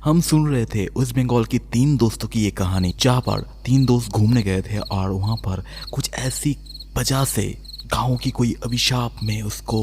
हम सुन रहे थे वेस्ट बंगाल की तीन दोस्तों की ये कहानी, जहाँ पर तीन दोस्त घूमने गए थे और वहाँ पर कुछ ऐसी वजह से गाँव की कोई अभिशाप में उसको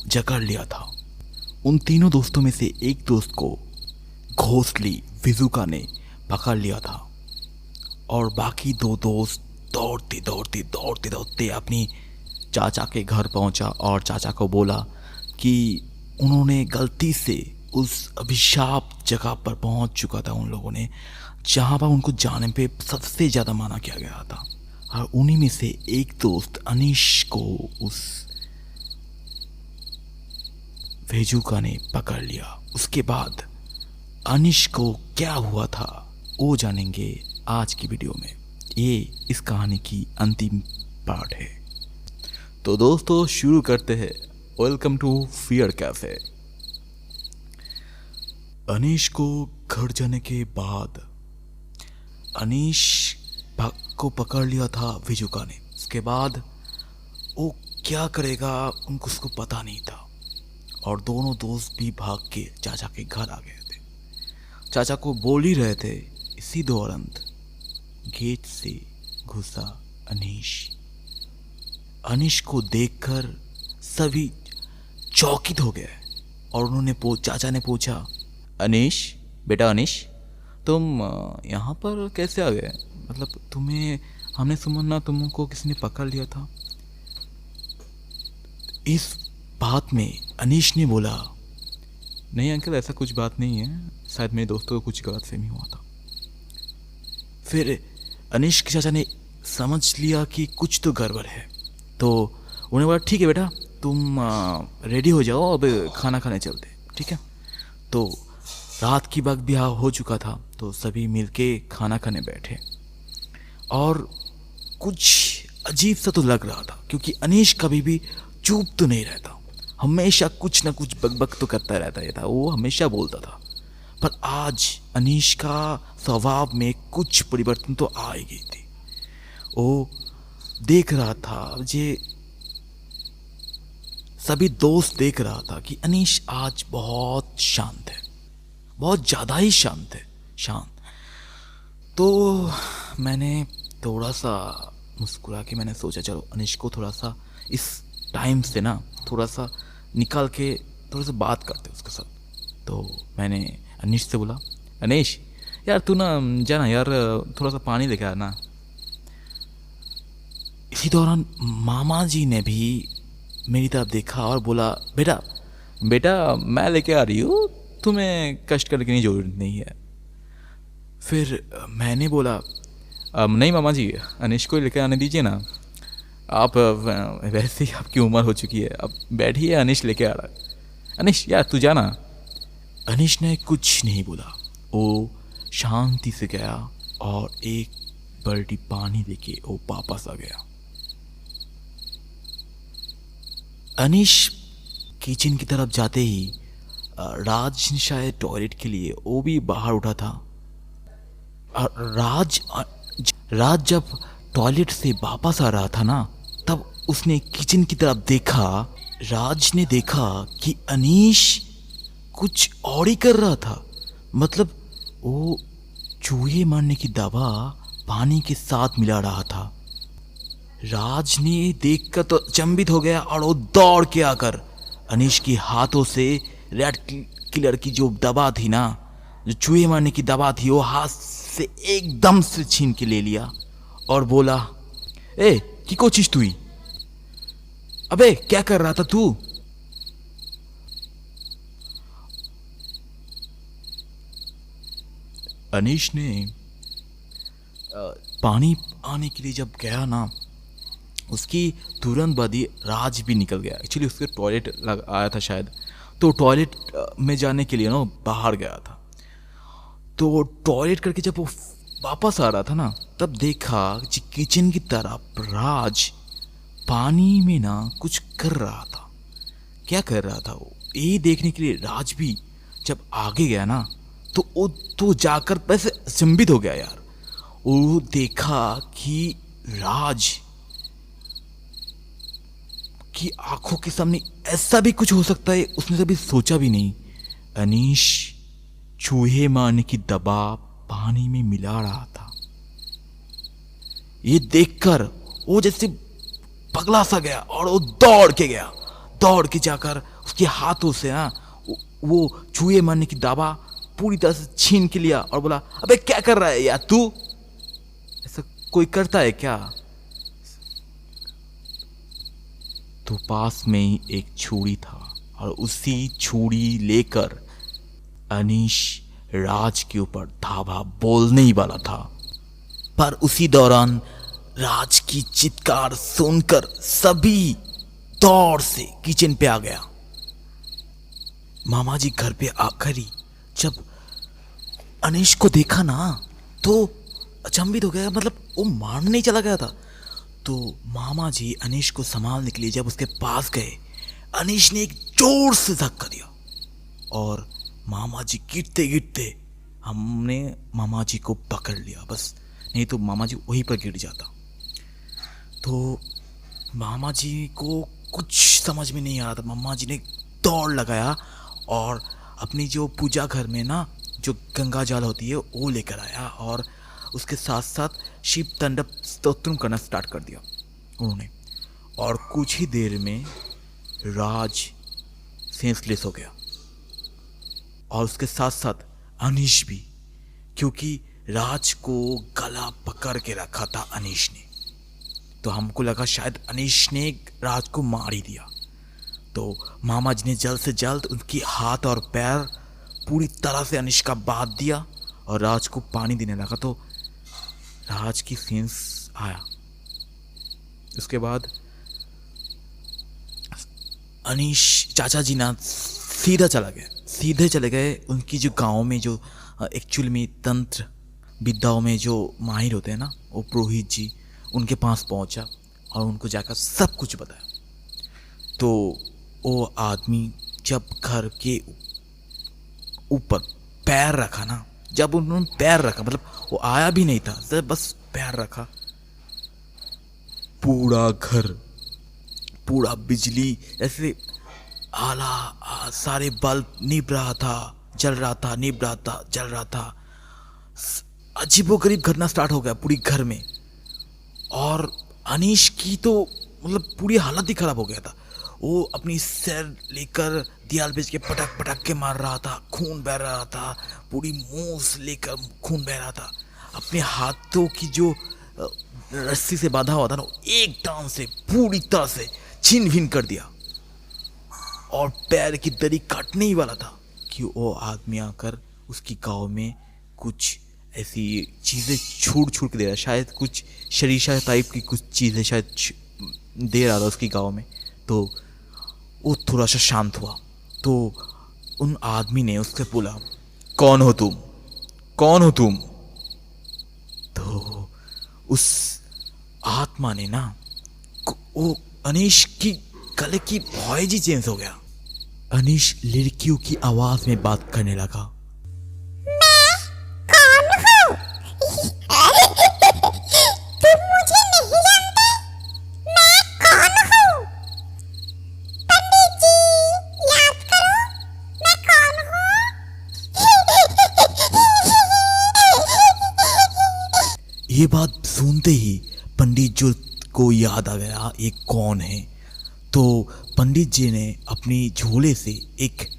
जकड़ लिया था। उन तीनों दोस्तों में से एक दोस्त को घोंसली विजुका ने पकड़ लिया था और बाकी दो दोस्त दौड़ते दौड़ते दौड़ते दौड़ते अपनी चाचा के घर पहुंचा और चाचा को बोला कि उन्होंने गलती से उस अभिशाप जगह पर पहुंच चुका था उन लोगों ने, जहां पर उनको जाने पे सबसे ज़्यादा मना किया गया था। और उन्हीं में से एक दोस्त अनीश को उस भेजुका ने पकड़ लिया। उसके बाद अनीश को क्या हुआ था वो जानेंगे आज की वीडियो में। ये इस कहानी की अंतिम पार्ट है। तो दोस्तों शुरू करते हैं। Welcome to fear cafe. Anish को घर जाने के बाद अनीश को पकड़ लिया था विजुका ने। उसके बाद वो क्या करेगा उनको उसको पता नहीं था और दोनों दोस्त भी भाग के चाचा के घर आ गए थे। चाचा को बोल ही रहे थे, इसी दौरान गेट से घुसा अनीश। अनीश को देखकर सभी चौकित हो गए और उन्होंने चाचा ने पूछा, अनीश बेटा अनीश तुम यहाँ पर कैसे आ गए? मतलब तुम्हें हमने सुना तुमको किसी ने पकड़ लिया था। इस बात में अनीश ने बोला, नहीं अंकल ऐसा कुछ बात नहीं है, शायद मेरे दोस्तों को कुछ गलतफहमी हुआ था। फिर अनीश के चाचा ने समझ लिया कि कुछ तो गड़बड़ है, तो उन्हें बोला ठीक है बेटा तुम रेडी हो जाओ, अब खाना खाने चलते, ठीक है। तो रात की वक्त भी हो चुका था, तो सभी मिलके खाना खाने बैठे और कुछ अजीब सा तो लग रहा था क्योंकि अनीश कभी भी चुप तो नहीं रहता, हमेशा कुछ ना कुछ बकबक तो करता रहता था, वो हमेशा बोलता था। पर आज अनीश का स्वभाव में कुछ परिवर्तन तो आ ही गई थी। वो देख रहा था, ये सभी दोस्त देख रहा था कि अनीश आज बहुत शांत है, बहुत ज़्यादा ही शांत है, शांत। तो मैंने थोड़ा सा मुस्कुरा के मैंने सोचा चलो अनीश को थोड़ा सा इस टाइम से ना थोड़ा सा निकाल के थोड़ा सा बात करते उसके साथ। तो मैंने अनीश से बोला, अनीश यार तू ना जाना यार थोड़ा सा पानी लेके आना। इसी दौरान मामा जी ने भी मेरी तरफ देखा और बोला, बेटा बेटा मैं लेके आ रही हूँ, तुम्हें कष्ट करने की जरूरत नहीं है। फिर मैंने बोला, नहीं मामा जी अनीश को लेकर आने दीजिए ना, आप वैसे ही आपकी उम्र हो चुकी है, अब बैठिए, अनीश लेके आ रहा है। अनीश यार तू जाना। अनीश ने कुछ नहीं बोला, वो शांति से गया और एक बाल्टी पानी लेके वो वापस आ गया। अनीश किचन की तरफ जाते ही राज शायद टॉयलेट के लिए वो भी बाहर उठा था। राज जब टॉयलेट से वापस आ रहा था ना, तब उसने किचन की तरफ देखा। राज ने देखा कि अनीश कुछ और ही कर रहा था, मतलब वो चूहे मारने की दवा पानी के साथ मिला रहा था। राज ने देखकर तो अचंभित हो गया और वो दौड़ के आकर अनीश के हाथों से रेड किलर की जो दवा थी ना, जो चूहे मारने की दवा थी, वो हाथ से एकदम से छीन के ले लिया और बोला, ए की को चीज तुई, अबे क्या कर रहा था तू? अनीश ने पानी आने के लिए जब गया ना, उसकी तुरंत बाद ही राज भी निकल गया। एक्चुअली उसके टॉयलेट आया था शायद, तो टॉयलेट में जाने के लिए ना बाहर गया था। तो टॉयलेट करके जब वो वापस आ रहा था ना, तब देखा कि किचन की तरफ राज पानी में ना कुछ कर रहा था। क्या कर रहा था वो, ये देखने के लिए राज भी जब आगे गया ना, तो वो तो जाकर वैसे अचंभित हो गया यार। वो देखा कि राज की आंखों के सामने ऐसा भी कुछ हो सकता है, उसने कभी सोचा भी नहीं। अनीश चूहे मारने की दवा पानी में मिला रहा था। ये देखकर वो जैसे पगला सा गया और वो दौड़ के जाकर उसके हाथों से वो चूहे मारने की दवा पूरी तरह से छीन के लिया और बोला, अबे क्या कर रहा है यार तू, ऐसा कोई करता है क्या? तो पास में ही एक छुरी था और उसी छुरी लेकर अनीश राज के ऊपर धावा बोलने ही वाला था, पर उसी दौरान राज की चित्कार सुनकर सभी दौड़ से किचन पे आ गया। मामा जी घर पे आकर ही जब अनीश को देखा ना तो अचंभित हो गया, मतलब वो मारने नहीं चला गया था। तो मामा जी अनीश को संभालने के लिए जब उसके पास गए, अनीश ने एक जोर से धक्का दिया और मामा जी गिरते गिरते हमने मामा जी को पकड़ लिया, बस नहीं तो मामा जी वहीं पर गिर जाता। तो मामा जी को कुछ समझ में नहीं आ रहा था। मामा जी ने दौड़ लगाया और अपनी जो पूजा घर में ना जो गंगा जल होती है वो लेकर आया और उसके साथ साथ शिव तांडव स्तोत्रम करना स्टार्ट कर दिया उन्होंने। और कुछ ही देर में राज सेंसलेस हो गया और उसके साथ साथ अनीश भी, क्योंकि राज को गला पकड़ के रखा था अनीश ने। तो हमको लगा शायद अनीश ने राज को मार ही दिया। तो मामा जी ने जल्द से जल्द उनकी हाथ और पैर पूरी तरह से अनीश का बांध दिया और राज को पानी देने लगा। तो राज की सेंस आया। उसके बाद अनीश चाचा जी ना सीधे चले गए उनकी जो गांव में जो एक्चुअल में तंत्र विद्याओं में जो माहिर होते हैं ना, वो पुरोहित जी, उनके पास पहुंचा और उनको जाकर सब कुछ बताया। तो वो आदमी जब घर के ऊपर पैर रखा ना, जब उन्होंने पैर रखा, मतलब वो आया भी नहीं था, सिर्फ बस पैर रखा, पूरा घर, पूरा बिजली ऐसे सारे बल्ब निभ रहा था, जल रहा था, निभ रहा था, जल रहा था। अजीबोगरीब घटना स्टार्ट हो गया पूरी घर में। और अनीश की तो मतलब पूरी हालत ही खराब हो गया था। वो अपनी सिर लेकर दीवार बेच के पटक पटक के मार रहा था, खून बह रहा था, पूरी मुंह से लेकर खून बह रहा था। अपने हाथों की जो रस्सी से बांधा हुआ था ना, एकदम से पूरी तरह से छीन भिन कर दिया और पैर की दरी काटने ही वाला था कि वो आदमी आकर उसकी गांव में कुछ ऐसी चीज़ें छूट के दे रहा, शायद कुछ शरीशा टाइप की कुछ चीज़ें शायद दे रहा था उसकी गांव में। तो वो थोड़ा सा शांत हुआ। तो उन आदमी ने उससे बोला, कौन हो तुम? तो उस आत्मा ने ना, वो अनीश की गले की वॉइस ही चेंज हो गया। अनीश लड़कियों की आवाज में बात करने लगा। तुम मुझे नहीं जानते, मैं कौन हूँ? पंडित जी, याद करो, मैं कौन हूँ? ये बात सुनते ही पंडित जी को याद आ गया ये कौन है। तो पंडित जी ने अपनी झोले से एक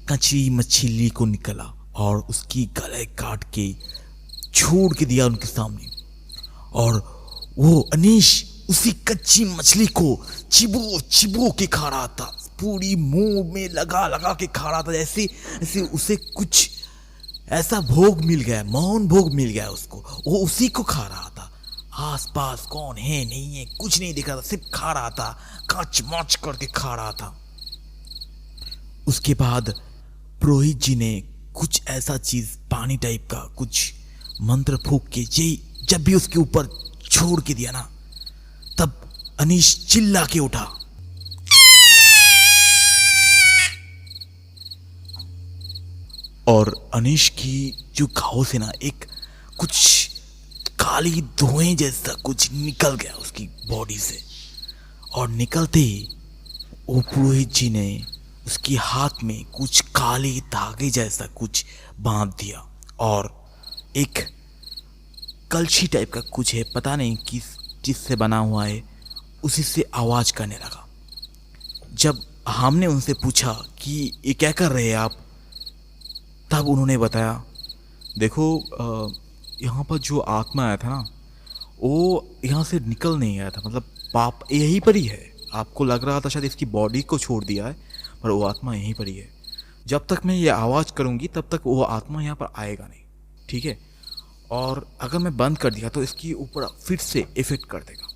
कच्ची मछली को निकाला और उसकी गले काट के छोड़ के दिया उनके सामने। और वो अनीश उसी कच्ची मछली को चिबो के खा रहा था, पूरी मुंह में लगा के खा रहा था, जैसे उसे कुछ ऐसा भोग मिल गया, मौन भोग मिल गया उसको, वो उसी को खा रहा था। आसपास कौन है नहीं है कुछ नहीं दिख रहा था, सिर्फ खा रहा था, काच माच करके खा रहा था। उसके बाद पुरोहित जी ने कुछ ऐसा चीज, पानी टाइप का कुछ मंत्र फूंक के जब भी उसके ऊपर छोड़ के दिया ना, तब अनीश चिल्ला के उठा। और अनीश की जो घाव से ना एक कुछ काली धुएं जैसा कुछ निकल गया उसकी बॉडी से। और निकलते ही वो पुरोहित जी ने उसकी हाथ में कुछ काले धागे जैसा कुछ बांध दिया और एक कलछी टाइप का कुछ है, पता नहीं किस चीज़ से बना हुआ है, उसी से आवाज़ करने लगा। जब हमने उनसे पूछा कि ये क्या कर रहे हैं आप, तब उन्होंने बताया, देखो यहाँ पर जो आत्मा आया था ना, वो यहाँ से निकल नहीं आया था, मतलब पाप यहीं पर ही है। आपको लग रहा था शायद इसकी बॉडी को छोड़ दिया है, पर वो आत्मा यहीं पर ही है। जब तक मैं ये आवाज़ करूँगी तब तक वो आत्मा यहाँ पर आएगा नहीं, ठीक है। और अगर मैं बंद कर दिया तो इसके ऊपर फिर से इफ़ेक्ट कर देगा।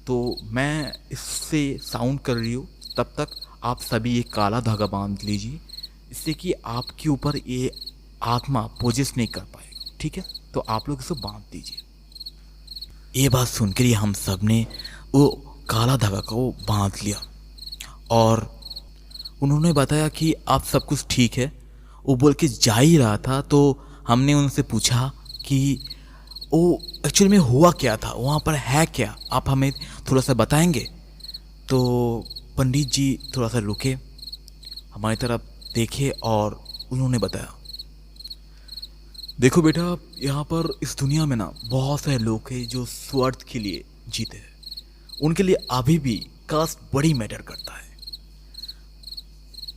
तो मैं इससे साउंड कर रही हूँ, तब तक आप सभी एक काला धागा बांध लीजिए, इससे कि आपके ऊपर ये आत्मा पोजेस नहीं कर पाएगा, ठीक है। तो आप लोग इसे बांध दीजिए। ये बात सुनकर ही हम सब ने वो काला धागा को बांध लिया और उन्होंने बताया कि आप सब कुछ ठीक है। वो बोल के जा ही रहा था तो हमने उनसे पूछा कि वो एक्चुअली में हुआ क्या था, वहाँ पर है क्या, आप हमें थोड़ा सा बताएंगे। तो पंडित जी थोड़ा सा रुके, हमारी तरफ देखे और उन्होंने बताया, देखो बेटा, यहाँ पर इस दुनिया में ना बहुत सारे लोग हैं जो स्वार्थ के लिए जीते हैं। उनके लिए अभी भी कास्ट बड़ी मैटर करता है।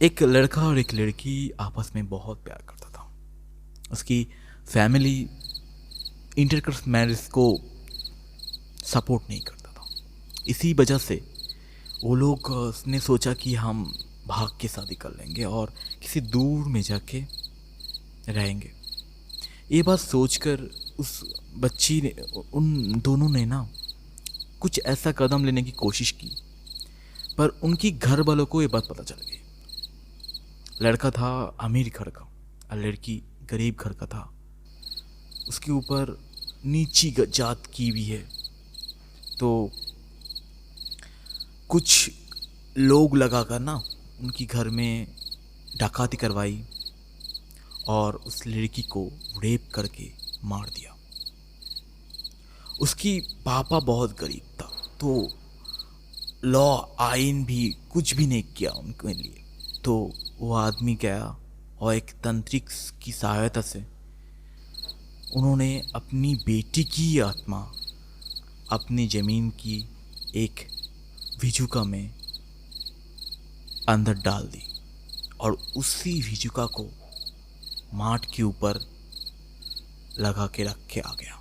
एक लड़का और एक लड़की आपस में बहुत प्यार करता था। उसकी फैमिली इंटरकास्ट मैरिज को सपोर्ट नहीं करता था। इसी वजह से वो लोग ने सोचा कि हम भाग के शादी कर लेंगे और किसी दूर में जाके रहेंगे। ये बात सोचकर उस बच्ची ने, उन दोनों ने ना कुछ ऐसा कदम लेने की कोशिश की, पर उनकी घर वालों को ये बात पता चल गई। लड़का था अमीर घर का और लड़की गरीब घर का था। उसके ऊपर नीची जात की भी है। तो कुछ लोग लगाकर ना उनकी घर में डकैती करवाई और उस लड़की को रेप करके मार दिया। उसकी पापा बहुत गरीब था, तो लॉ आइन भी कुछ भी नहीं किया उनके लिए। तो वो आदमी गया और एक तांत्रिक की सहायता से उन्होंने अपनी बेटी की आत्मा अपनी ज़मीन की एक भिजुका में अंदर डाल दी और उसी भिजुका को माट के ऊपर लगा के रख के आ गया।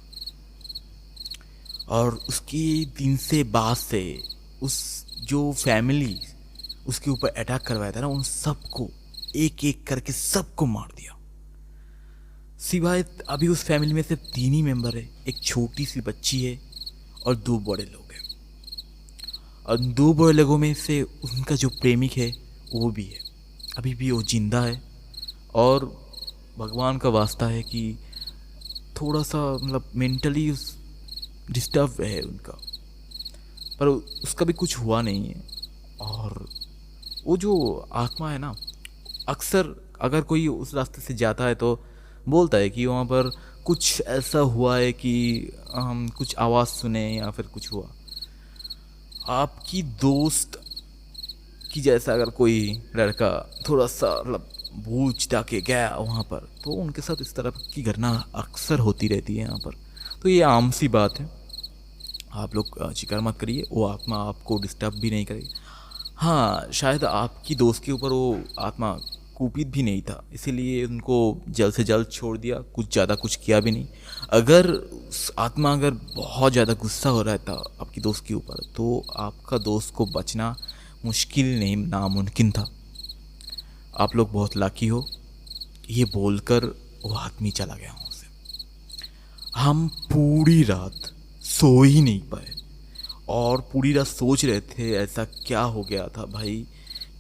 और उसकी दिन से बाद से उस जो फैमिली उसके ऊपर अटैक करवाया था ना, उन सबको एक एक करके सबको मार दिया। सिवाय अभी उस फैमिली में सिर्फ 3 ही मेंबर है, एक छोटी सी बच्ची है और 2 बड़े लोग हैं। और 2 बड़े लोगों में से उनका जो प्रेमिक है वो भी है, अभी भी वो जिंदा है। और भगवान का वास्ता है कि थोड़ा सा मतलब मेंटली डिस्टर्ब है उनका, पर उसका भी कुछ हुआ नहीं है। और वो जो आत्मा है ना, अक्सर अगर कोई उस रास्ते से जाता है तो बोलता है कि वहाँ पर कुछ ऐसा हुआ है कि हम कुछ आवाज़ सुने या फिर कुछ हुआ। आपकी दोस्त की जैसा अगर कोई लड़का थोड़ा सा मतलब भूल के गया वहाँ पर, तो उनके साथ इस तरह की घटना अक्सर होती रहती है यहाँ पर। तो ये आम सी बात है, आप लोग जिक्र मत करिए, वो आत्मा आपको डिस्टर्ब भी नहीं करेगी। हाँ, शायद आपकी दोस्त के ऊपर वो आत्मा कुपित भी नहीं था, इसीलिए उनको जल्द से जल्द छोड़ दिया, कुछ ज़्यादा कुछ किया भी नहीं। अगर आत्मा अगर बहुत ज़्यादा गुस्सा हो रहा था आपकी दोस्त के ऊपर, तो आपका दोस्त को बचना मुश्किल नहीं, नामुमकिन था। आप लोग बहुत लाकी हो। ये बोलकर वो आदमी चला गया वहाँ से। हम पूरी रात सो ही नहीं पाए और पूरी रात सोच रहे थे ऐसा क्या हो गया था भाई,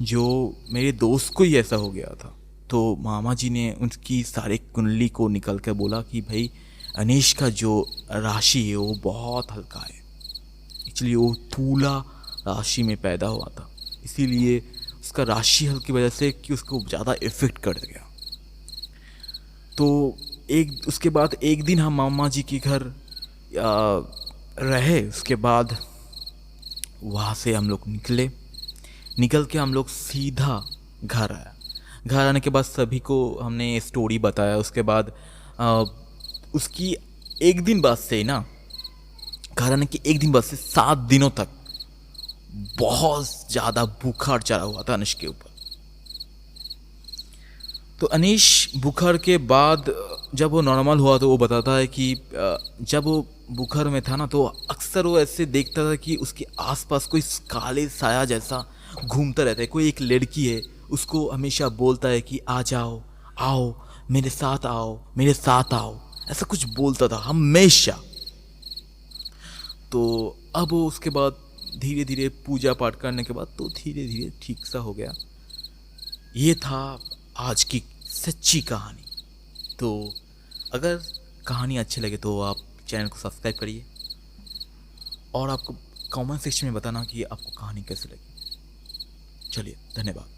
जो मेरे दोस्त को ही ऐसा हो गया था। तो मामा जी ने उनकी सारे कुंडली को निकल कर बोला कि भाई अनीश का जो राशि है वो बहुत हल्का है, एक्चुअली वो तुला राशि में पैदा हुआ था, इसीलिए उसका राशि हल्की की वजह से कि उसको ज़्यादा इफेक्ट कर गया। तो उसके बाद एक दिन हम मामा जी के घर रहे। उसके बाद वहाँ से हम लोग निकल के हम लोग सीधा घर आया। घर आने के बाद सभी को हमने स्टोरी बताया। उसके बाद उसकी एक दिन बाद से ना, घर आने के एक दिन बाद से 7 दिनों तक बहुत ज़्यादा बुखार चढ़ा हुआ था अनिश के ऊपर। तो अनीश बुखार के बाद जब वो नॉर्मल हुआ तो वो बताता है कि जब वो बुखार में था ना तो अक्सर वो ऐसे देखता था कि उसके आसपास कोई काले साया जैसा घूमता रहता है। कोई एक लड़की है, उसको हमेशा बोलता है कि आ जाओ, आओ मेरे साथ, आओ मेरे साथ आओ, ऐसा कुछ बोलता था हमेशा। तो अब वो उसके बाद धीरे धीरे पूजा पाठ करने के बाद तो धीरे धीरे ठीक सा हो गया। ये था आज की सच्ची कहानी। तो अगर कहानी अच्छी लगे तो आप चैनल को सब्सक्राइब करिए और आपको कमेंट सेक्शन में बताना कि आपको कहानी कैसी लगी। चलिए, धन्यवाद।